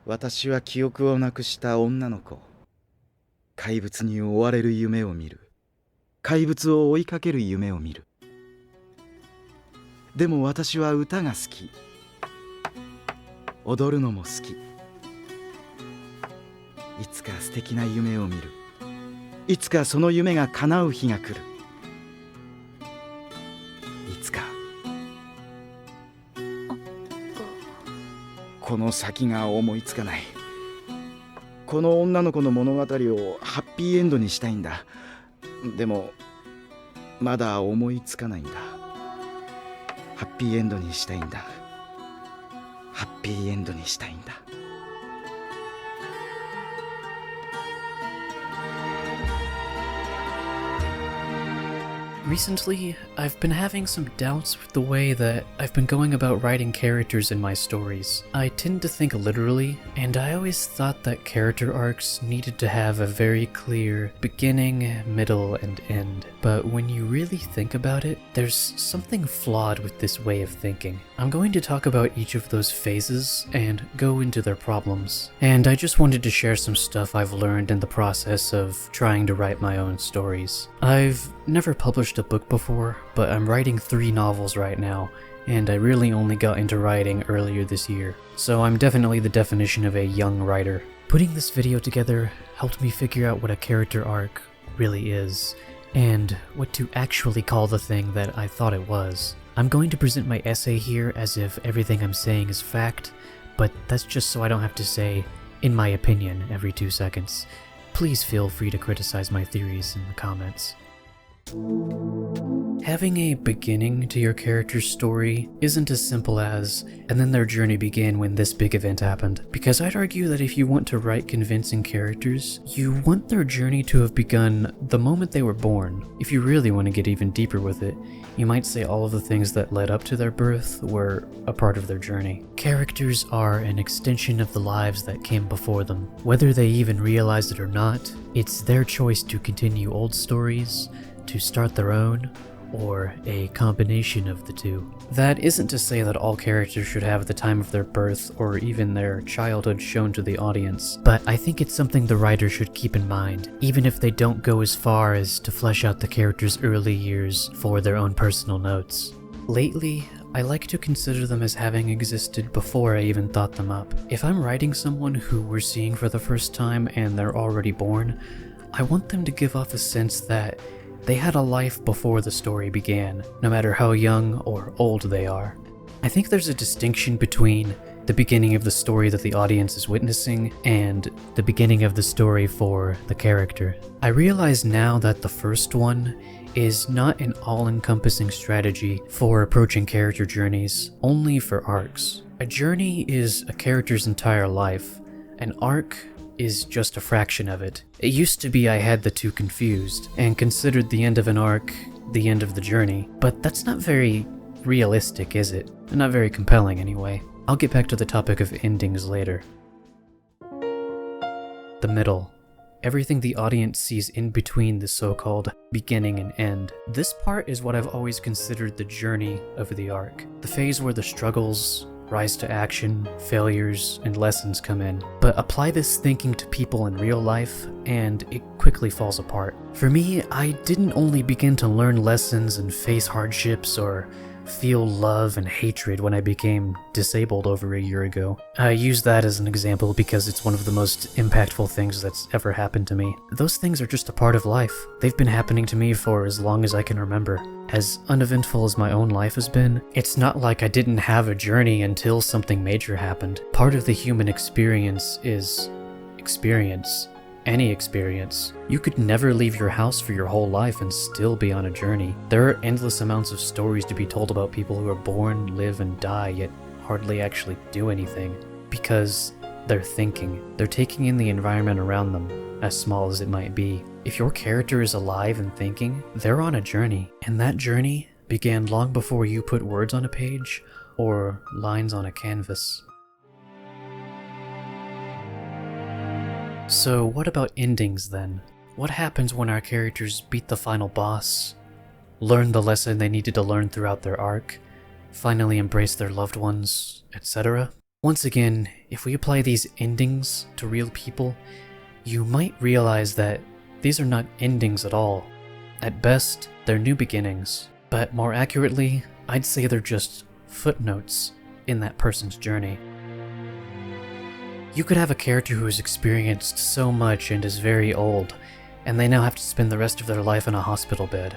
私は記憶をなくした女の子。怪物に追われる夢を見る。怪物を追いかける夢を見る。でも私は歌が好き。踊るのも好き。いつか素敵な夢を見る。いつかその夢が叶う日が来る。いつか。この先が思いつかない。この女の子の物語をハッピーエンドにしたいんだ。でもまだ思いつかないんだ。ハッピーエンドにしたいんだ。ハッピーエンドにしたいんだ。Recently, I've been having some doubts with the way that I've been going about writing characters in my stories. I tend to think literally, and I always thought that character arcs needed to have a very clear beginning, middle, and end. But when you really think about it, there's something flawed with this way of thinking. I'm going to talk about each of those phases and go into their problems. And I just wanted to share some stuff I've learned in the process of trying to write my own stories. I've never published a book before, but I'm writing 3 novels right now, and I really only got into writing earlier this year, so I'm definitely the definition of a young writer. Putting this video together helped me figure out what a character arc really is, and what to actually call the thing that I thought it was. I'm going to present my essay here as if everything I'm saying is fact, but that's just so I don't have to say, in my opinion, every 2 seconds. Please feel free to criticize my theories in the comments. Having a beginning to your character's story isn't as simple as, and then their journey began when this big event happened, because I'd argue that if you want to write convincing characters, you want their journey to have begun the moment they were born. If you really want to get even deeper with it, you might say all of the things that led up to their birth were a part of their journey. Characters are an extension of the lives that came before them. Whether they even realize it or not, it's their choice to continue old stories, to start their own, or a combination of the two. That isn't to say that all characters should have the time of their birth or even their childhood shown to the audience, but I think it's something the writer should keep in mind, even if they don't go as far as to flesh out the character's early years for their own personal notes. Lately, I like to consider them as having existed before I even thought them up. If I'm writing someone who we're seeing for the first time and they're already born, I want them to give off a sense that they had a life before the story began, no matter how young or old they are. I think there's a distinction between the beginning of the story that the audience is witnessing and the beginning of the story for the character. I realize now that the first one is not an all-encompassing strategy for approaching character journeys, only for arcs. A journey is a character's entire life. An arc is just a fraction of it. It used to be I had the two confused, and considered the end of an arc the end of the journey, but that's not very realistic, is it? Not very compelling anyway. I'll get back to the topic of endings later. The middle. Everything the audience sees in between the so-called beginning and end. This part is what I've always considered the journey of the arc. The phase where the struggles, rise to action, failures, and lessons come in. But apply this thinking to people in real life, and it quickly falls apart. For me, I didn't only begin to learn lessons and face hardships or feel love and hatred when I became disabled over a year ago. I use that as an example because it's one of the most impactful things that's ever happened to me. Those things are just a part of life. They've been happening to me for as long as I can remember. As uneventful as my own life has been, it's not like I didn't have a journey until something major happened. Part of the human experience is experience. Any experience. You could never leave your house for your whole life and still be on a journey. There are endless amounts of stories to be told about people who are born, live, and die, yet hardly actually do anything. Because they're thinking. They're taking in the environment around them, as small as it might be. If your character is alive and thinking, they're on a journey. And that journey began long before you put words on a page or lines on a canvas. So what about endings then? What happens when our characters beat the final boss, learn the lesson they needed to learn throughout their arc, finally embrace their loved ones, etc.? Once again, if we apply these endings to real people, you might realize that these are not endings at all. At best, they're new beginnings, but more accurately, I'd say they're just footnotes in that person's journey. You could have a character who has experienced so much and is very old, and they now have to spend the rest of their life in a hospital bed.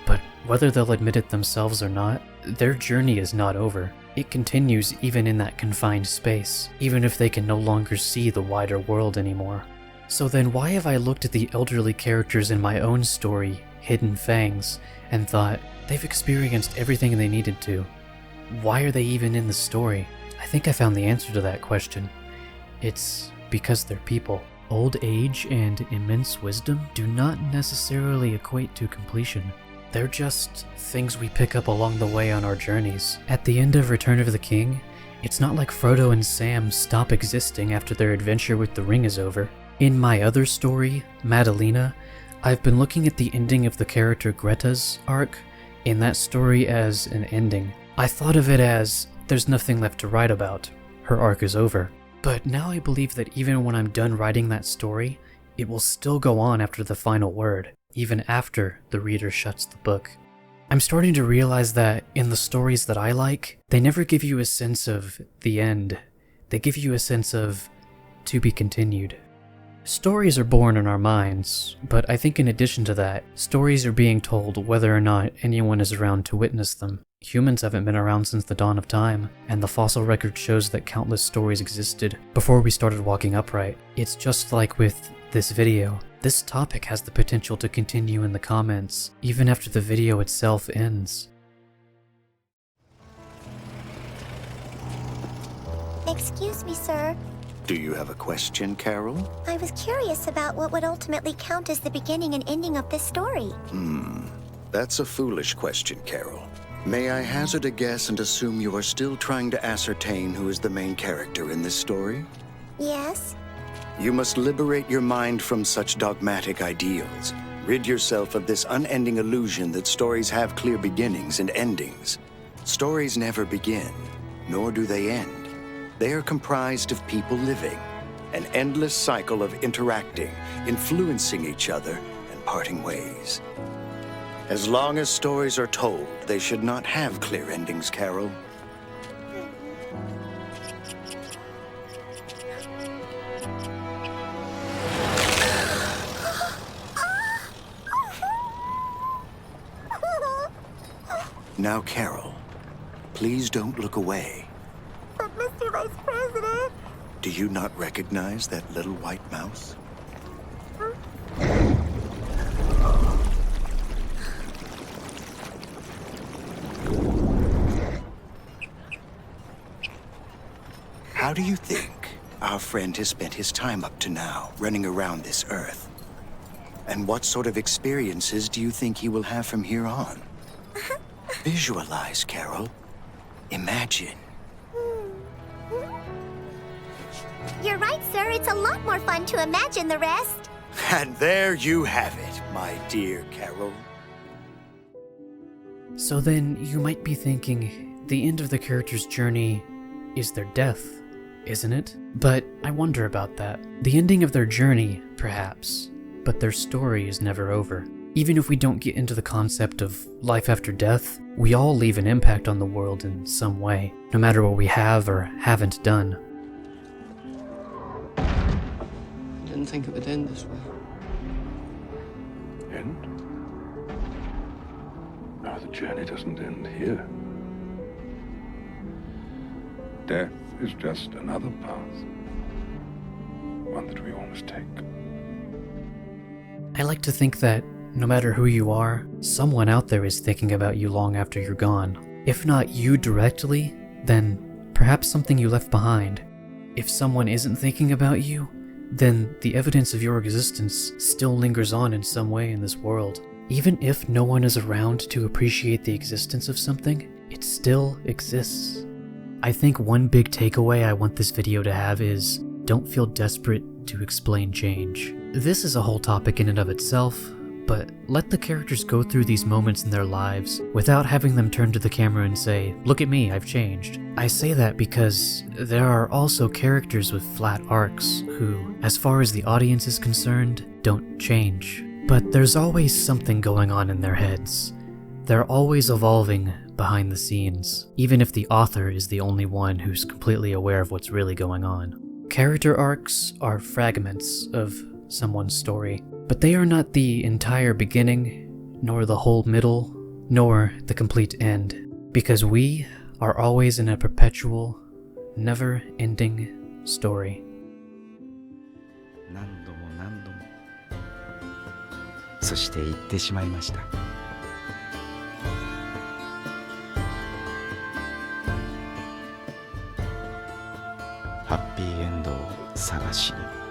But whether they'll admit it themselves or not, their journey is not over. It continues even in that confined space, even if they can no longer see the wider world anymore. So then why have I looked at the elderly characters in my own story, Hidden Fangs, and thought, they've experienced everything they needed to. Why are they even in the story? I think I found the answer to that question. It's because they're people. Old age and immense wisdom do not necessarily equate to completion. They're just things we pick up along the way on our journeys. At the end of Return of the King, it's not like Frodo and Sam stop existing after their adventure with the ring is over. In my other story, Madalena, I've been looking at the ending of the character Greta's arc in that story as an ending. I thought of it as, there's nothing left to write about. Her arc is over. But now I believe that even when I'm done writing that story, it will still go on after the final word, even after the reader shuts the book. I'm starting to realize that in the stories that I like, they never give you a sense of the end. They give you a sense of to be continued. Stories are born in our minds, but I think in addition to that, stories are being told whether or not anyone is around to witness them. Humans haven't been around since the dawn of time, and the fossil record shows that countless stories existed before we started walking upright. It's just like with this video. This topic has the potential to continue in the comments, even after the video itself ends. Excuse me, sir. Do you have a question, Carol? I was curious about what would ultimately count as the beginning and ending of this story. That's a foolish question, Carol. May I hazard a guess and assume you are still trying to ascertain who is the main character in this story? Yes? You must liberate your mind from such dogmatic ideals. Rid yourself of this unending illusion that stories have clear beginnings and endings. Stories never begin, nor do they end. They are comprised of people living, an endless cycle of interacting, influencing each other, and parting ways. As long as stories are told, they should not have clear endings, Carol. Now, Carol, please don't look away. But Mr. Vice President... Do you not recognize that little white mouse? How do you think our friend has spent his time up to now, running around this Earth? And what sort of experiences do you think he will have from here on? Visualize, Carol. Imagine. You're right, sir. It's a lot more fun to imagine the rest. And there you have it, my dear Carol. So then, you might be thinking, the end of the character's journey is their death, isn't it? But I wonder about that. The ending of their journey, perhaps, but their story is never over. Even if we don't get into the concept of life after death, we all leave an impact on the world in some way, no matter what we have or haven't done. I didn't think it would end this way. End? No, the journey doesn't end here. Death is just another path. One that we all must take. I like to think that no matter who you are, someone out there is thinking about you long after you're gone. If not you directly, then perhaps something you left behind. If someone isn't thinking about you, then the evidence of your existence still lingers on in some way in this world. Even if no one is around to appreciate the existence of something, it still exists. I think one big takeaway I want this video to have is, don't feel desperate to explain change. This is a whole topic in and of itself, but let the characters go through these moments in their lives without having them turn to the camera and say, "Look at me, I've changed." I say that because there are also characters with flat arcs who, as far as the audience is concerned, don't change. But there's always something going on in their heads. They're always evolving behind the scenes, even if the author is the only one who's completely aware of what's really going on. Character arcs are fragments of someone's story, but they are not the entire beginning, nor the whole middle, nor the complete end, because we are always in a perpetual, never-ending story. 何度も何度も。そして言ってしまいました。ハッピーエンドを探しに。